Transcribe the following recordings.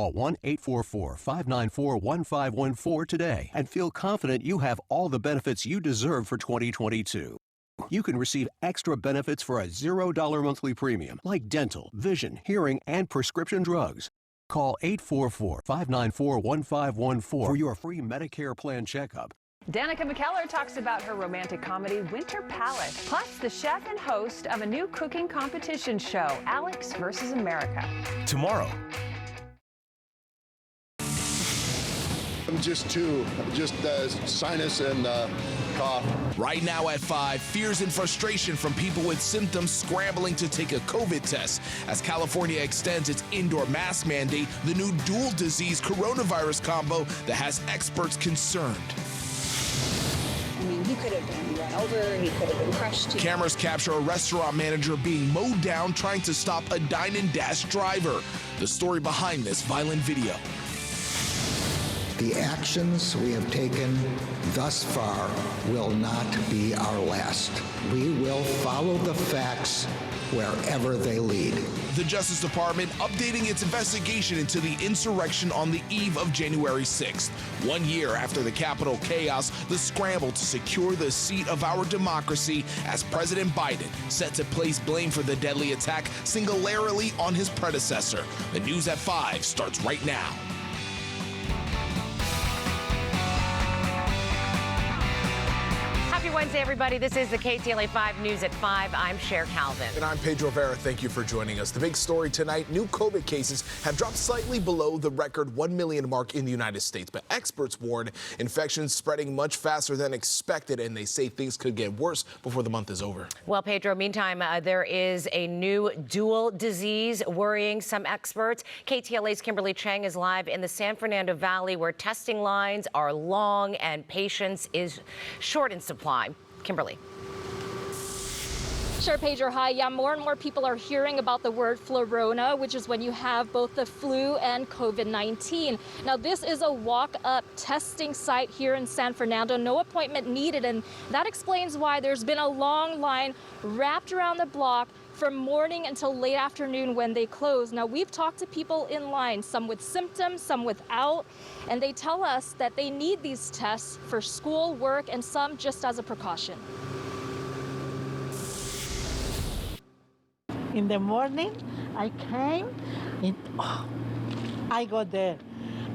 Call 1-844-594-1514 today and feel confident you have all the benefits you deserve for 2022. You can receive extra benefits for a $0 monthly premium, like dental, vision, hearing, and prescription drugs. Call 844-594-1514 for your free Medicare plan checkup. Danica McKellar talks about her romantic comedy, Winter Palace, plus the chef and host of a new cooking competition show, Alex vs. America. Tomorrow. Just sinus and cough. Right now at 5, fears and frustration from people with symptoms scrambling to take a COVID test. As California extends its indoor mask mandate, the new dual disease coronavirus combo that has experts concerned. I mean, he could have been run over, he could have been crushed. Cameras capture a restaurant manager being mowed down trying to stop a dine and dash driver. The story behind this violent video. The actions we have taken thus far will not be our last. We will follow the facts wherever they lead. The Justice Department updating its investigation into the insurrection on the eve of January 6th. 1 year after the Capitol chaos, the scramble to secure the seat of our democracy as President Biden set to place blame for the deadly attack singularly on his predecessor. The news at 5 starts right now. Happy Wednesday, everybody. This is the KTLA 5 News at 5. I'm Cher Calvin. And I'm Pedro Vera. Thank you for joining us. The big story tonight, new COVID cases have dropped slightly below the record 1 million mark in the United States. But experts warn infections spreading much faster than expected, and they say things could get worse before the month is over. Well, Pedro, meantime, there is a new dual disease worrying some experts. KTLA's Kimberly Chang is live in the San Fernando Valley, where testing lines are long and patience is short in supply. Kimberly. Sure, Pedro. Hi. Yeah, more and more people are hearing about the word flurona, which is when you have both the flu and COVID-19. Now, this is a walk-up testing site here in San Fernando. No appointment needed, and that explains why there's been a long line wrapped around the block from morning until late afternoon when they close. Now, we've talked to people in line, some with symptoms, some without, and they tell us that they need these tests for school, work, and some just as a precaution. In the morning, I came, I got there,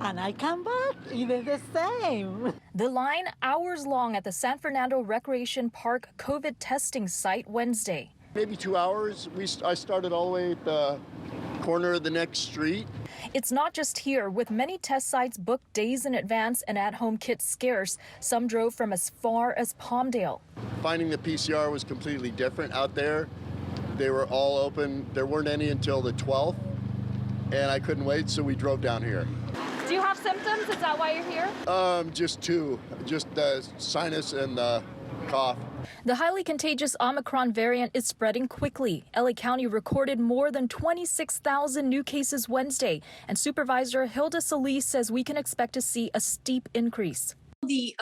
and I come back, it is the same. The line hours long at the San Fernando Recreation Park COVID testing site Wednesday. Maybe 2 hours. I started all the way at the corner of the next street. It's not just here. With many test sites booked days in advance and at-home kits scarce, some drove from as far as Palmdale. Finding the PCR was completely different out there. They were all open. There weren't any until the 12th, and I couldn't wait, so we drove down here. Do you have symptoms? Is that why you're here? Just two. Just sinus and cough. The highly contagious Omicron variant is spreading quickly. LA County recorded more than 26,000 new cases Wednesday, and Supervisor Hilda Solis says we can expect to see a steep increase. The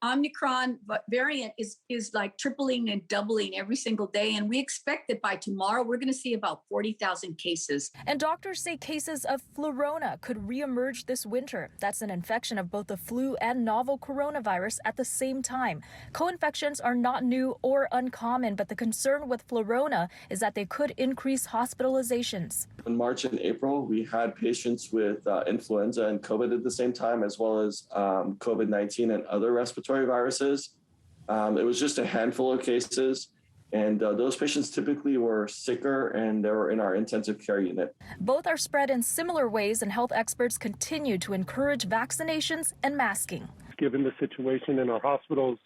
Omicron variant is like tripling and doubling every single day, and we expect that by tomorrow we're going to see about 40,000 cases. And doctors say cases of flurona could reemerge this winter. That's an infection of both the flu and novel coronavirus at the same time. Co-infections are not new or uncommon, but the concern with flurona is that they could increase hospitalizations. In March and April, we had patients with influenza and COVID at the same time, as well as COVID-19 and other respiratory viruses. It was just a handful of cases, and those patients typically were sicker and they were in our intensive care unit. Both are spread in similar ways, and health experts continue to encourage vaccinations and masking. Given the situation in our hospitals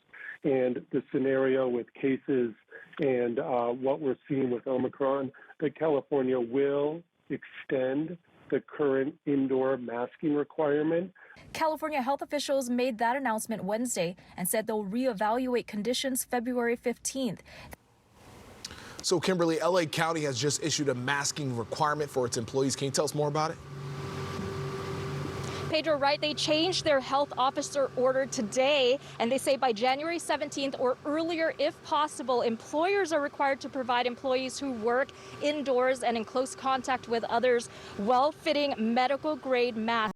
and the scenario with cases and what we're seeing with Omicron, that California will extend the current indoor masking requirement. California health officials made that announcement Wednesday and said they'll reevaluate conditions February 15th. So, Kimberly, LA County has just issued a masking requirement for its employees. Can you tell us more about it? Pedro, right, they changed their health officer order today, and they say by January 17th or earlier, if possible, employers are required to provide employees who work indoors and in close contact with others well-fitting medical-grade masks.